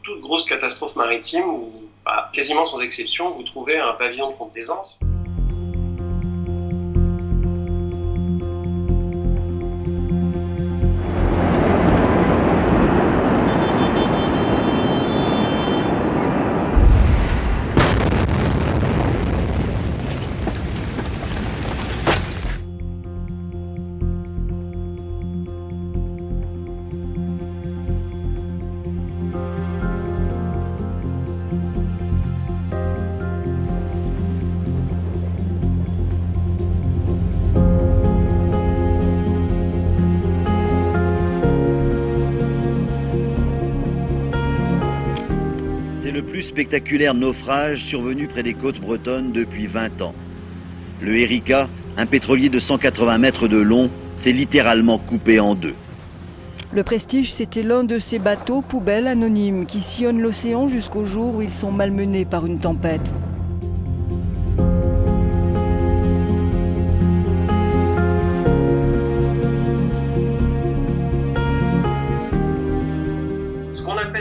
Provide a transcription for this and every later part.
toute grosse catastrophe maritime, où, quasiment sans exception, vous trouvez un pavillon de complaisance. Le plus spectaculaire naufrage survenu près des côtes bretonnes depuis 20 ans. Le Erika, un pétrolier de 180 mètres de long, s'est littéralement coupé en deux. Le Prestige, c'était l'un de ces bateaux poubelles anonymes qui sillonnent l'océan jusqu'au jour où ils sont malmenés par une tempête.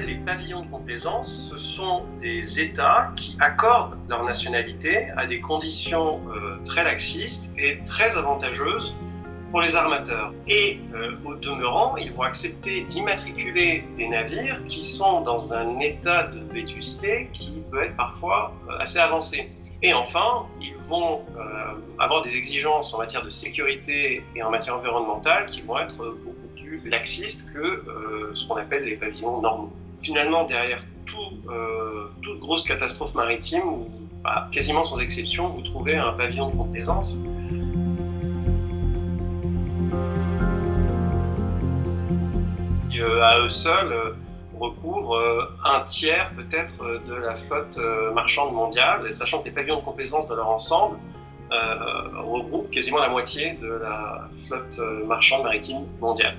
Les pavillons de complaisance, ce sont des États qui accordent leur nationalité à des conditions très laxistes et très avantageuses pour les armateurs. Et au demeurant, ils vont accepter d'immatriculer des navires qui sont dans un état de vétusté qui peut être parfois assez avancé. Et enfin, ils vont avoir des exigences en matière de sécurité et en matière environnementale qui vont être beaucoup plus laxistes que ce qu'on appelle les pavillons normaux. Finalement, derrière toute grosse catastrophe maritime, où, quasiment sans exception, vous trouvez un pavillon de complaisance. Qui, à eux seuls, recouvrent un tiers peut-être de la flotte marchande mondiale, sachant que les pavillons de complaisance de leur ensemble regroupent quasiment la moitié de la flotte marchande maritime mondiale.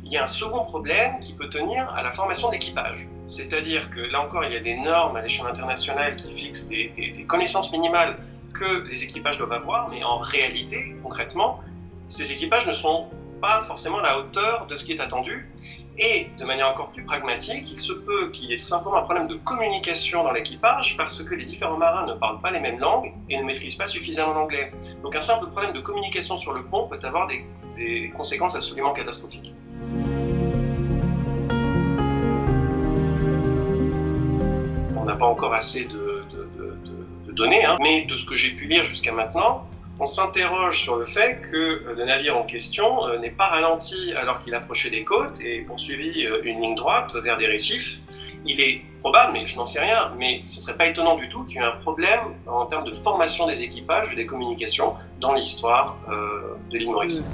Il y a un second problème qui peut tenir à la formation d'équipage. C'est-à-dire que là encore, il y a des normes à l'échelle internationale qui fixent des connaissances minimales que les équipages doivent avoir, mais en réalité, concrètement, ces équipages ne sont pas forcément à la hauteur de ce qui est attendu. Et de manière encore plus pragmatique, il se peut qu'il y ait tout simplement un problème de communication dans l'équipage parce que les différents marins ne parlent pas les mêmes langues et ne maîtrisent pas suffisamment l'anglais. Donc un simple problème de communication sur le pont peut avoir des conséquences absolument catastrophiques. On n'a pas encore assez de données, mais de ce que j'ai pu lire jusqu'à maintenant, on s'interroge sur le fait que le navire en question n'est pas ralenti alors qu'il approchait des côtes et poursuivi une ligne droite vers des récifs. Il est probable, mais je n'en sais rien, mais ce ne serait pas étonnant du tout qu'il y ait un problème en termes de formation des équipages et des communications dans l'histoire de l'île Maurice.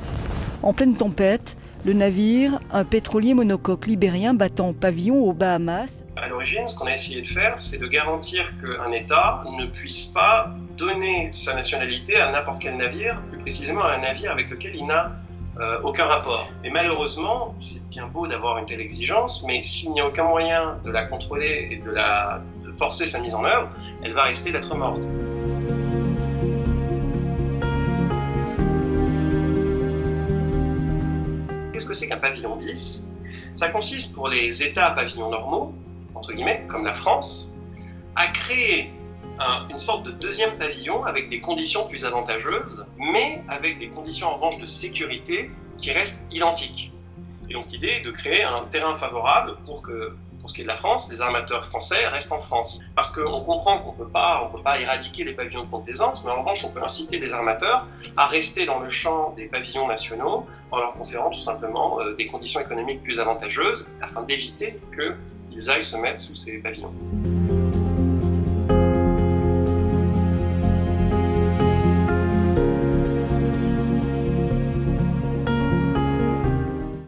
En pleine tempête, le navire, un pétrolier monocoque libérien battant pavillon aux Bahamas. À l'origine, ce qu'on a essayé de faire, c'est de garantir qu'un État ne puisse pas donner sa nationalité à n'importe quel navire, plus précisément à un navire avec lequel il n'a aucun rapport. Et malheureusement, c'est bien beau d'avoir une telle exigence, mais s'il n'y a aucun moyen de la contrôler et de forcer sa mise en œuvre, elle va rester lettre morte. Qu'est-ce que c'est qu'un pavillon bis ? Ça consiste pour les États à pavillons normaux, entre guillemets, comme la France, à créer une sorte de deuxième pavillon avec des conditions plus avantageuses, mais avec des conditions en revanche de sécurité qui restent identiques. Et donc l'idée est de créer un terrain favorable pour ce qui est de la France, les armateurs français restent en France. Parce qu'on comprend qu'on ne peut pas éradiquer les pavillons de complaisance, mais en revanche on peut inciter les armateurs à rester dans le champ des pavillons nationaux en leur conférant tout simplement des conditions économiques plus avantageuses afin d'éviter qu'ils aillent se mettre sous ces pavillons.